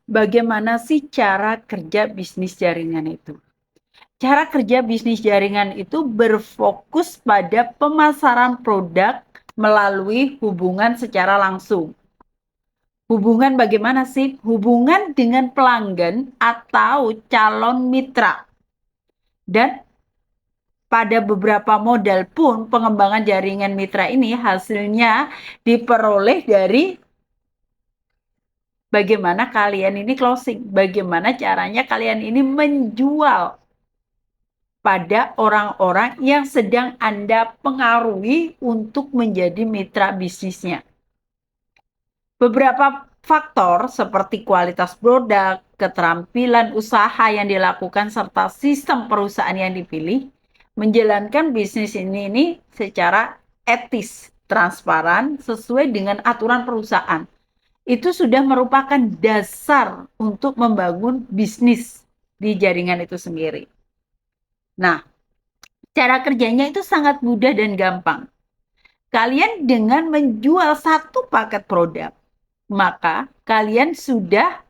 Bagaimana sih cara kerja bisnis jaringan itu? Cara kerja bisnis jaringan itu berfokus pada pemasaran produk melalui hubungan secara langsung. Hubungan bagaimana sih? Hubungan dengan pelanggan atau calon mitra. Dan pada beberapa modal pun pengembangan jaringan mitra ini hasilnya diperoleh dari bagaimana kalian ini closing, bagaimana caranya kalian ini menjual pada orang-orang yang sedang Anda pengaruhi untuk menjadi mitra bisnisnya. Beberapa faktor seperti kualitas produk, keterampilan usaha yang dilakukan, serta sistem perusahaan yang dipilih, menjalankan bisnis ini secara etis, transparan, sesuai dengan aturan perusahaan. Itu sudah merupakan dasar untuk membangun bisnis di jaringan itu sendiri. Nah, cara kerjanya itu sangat mudah dan gampang. Kalian dengan menjual satu paket produk, maka kalian sudah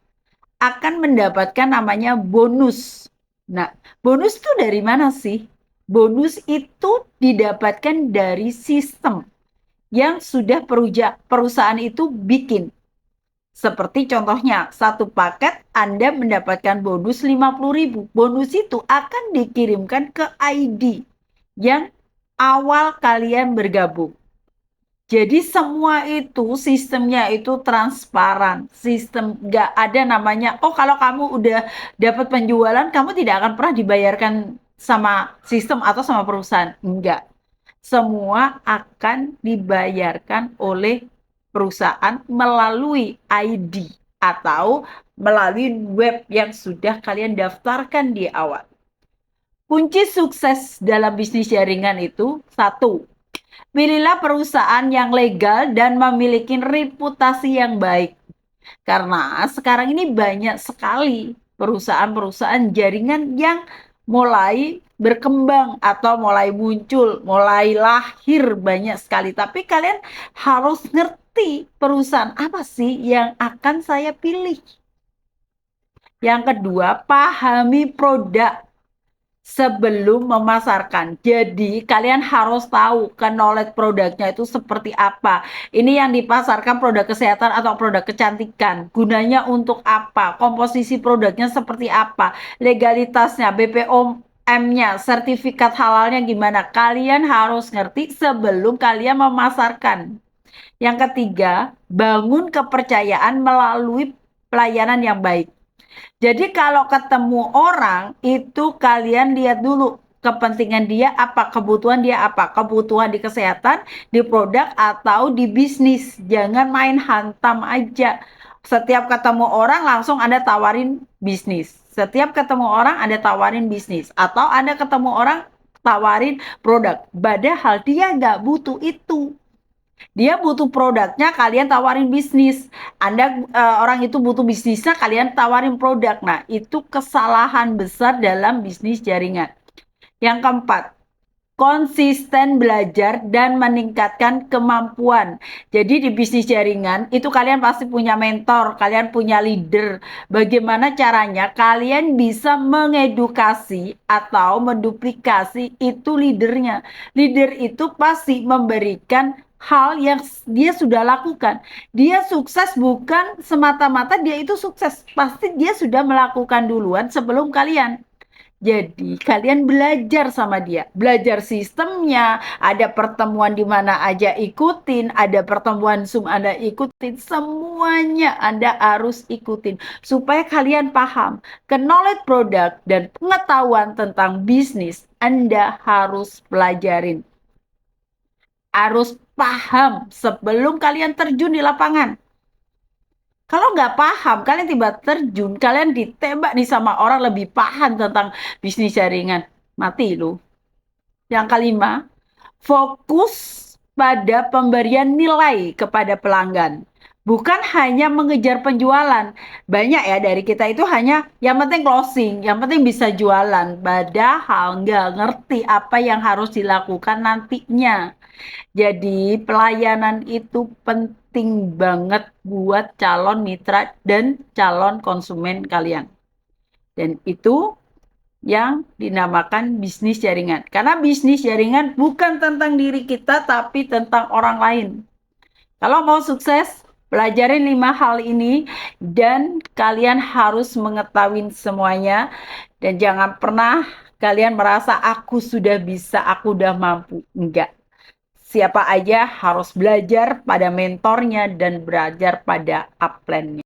akan mendapatkan namanya bonus. Nah, bonus itu dari mana sih? Bonus itu didapatkan dari sistem yang sudah perusahaan itu bikin. Seperti contohnya, satu paket Anda mendapatkan bonus 50.000. Bonus itu akan dikirimkan ke ID yang awal kalian bergabung. Jadi semua itu sistemnya itu transparan, sistem nggak ada namanya, oh kalau kamu udah dapat penjualan, kamu tidak akan pernah dibayarkan sama sistem atau sama perusahaan. Enggak. Semua akan dibayarkan oleh perusahaan melalui ID atau melalui web yang sudah kalian daftarkan di awal. Kunci sukses dalam bisnis jaringan itu, satu, pilihlah perusahaan yang legal dan memiliki reputasi yang baik. Karena sekarang ini banyak sekali perusahaan-perusahaan jaringan yang mulai berkembang atau mulai muncul, mulai lahir banyak sekali. Tapi kalian harus ngerti perusahaan apa sih yang akan saya pilih. Yang kedua, pahami produk sebelum memasarkan. Jadi kalian harus tahu knowledge produknya itu seperti apa. Ini yang dipasarkan produk kesehatan atau produk kecantikan. Gunanya untuk apa? Komposisi produknya seperti apa? Legalitasnya, BPOM-nya, sertifikat halalnya gimana? Kalian harus ngerti sebelum kalian memasarkan. Yang ketiga, bangun kepercayaan melalui pelayanan yang baik. Jadi kalau ketemu orang itu kalian lihat dulu kepentingan dia apa, kebutuhan dia apa, kebutuhan di kesehatan, di produk atau di bisnis. Jangan main hantam aja. Setiap ketemu orang langsung Anda tawarin bisnis. Setiap ketemu orang Anda tawarin bisnis atau Anda ketemu orang tawarin produk. Padahal dia nggak butuh itu. Dia butuh produknya, kalian tawarin bisnis. Anda orang itu butuh bisnisnya, kalian tawarin produk. Nah, itu kesalahan besar dalam bisnis jaringan. Yang keempat, konsisten belajar dan meningkatkan kemampuan. Jadi di bisnis jaringan itu kalian pasti punya mentor, kalian punya leader. Bagaimana caranya kalian bisa mengedukasi atau menduplikasi itu leadernya. Leader itu pasti memberikan hal yang dia sudah lakukan. Dia sukses bukan semata-mata dia itu sukses. Pasti dia sudah melakukan duluan sebelum kalian. Jadi kalian belajar sama dia, belajar sistemnya, ada pertemuan di mana aja ikutin, ada pertemuan Zoom Anda ikutin, semuanya Anda harus ikutin supaya kalian paham. Knowledge produk dan pengetahuan tentang bisnis Anda harus pelajarin. Harus paham sebelum kalian terjun di lapangan. Kalau nggak paham, kalian tiba terjun, kalian ditembak nih sama orang lebih paham tentang bisnis jaringan. Mati lu. Yang kelima, fokus pada pemberian nilai kepada pelanggan. Bukan hanya mengejar penjualan. Banyak ya dari kita itu hanya yang penting closing, yang penting bisa jualan. Padahal nggak ngerti apa yang harus dilakukan nantinya. Jadi pelayanan itu penting penting banget buat calon mitra dan calon konsumen kalian. Dan itu yang dinamakan bisnis jaringan. Karena bisnis jaringan bukan tentang diri kita, tapi tentang orang lain. Kalau mau sukses, pelajarin 5 hal ini dan kalian harus mengetahui semuanya. Dan jangan pernah kalian merasa aku sudah bisa, aku udah mampu. Enggak. Siapa aja harus belajar pada mentornya dan belajar pada upline-nya.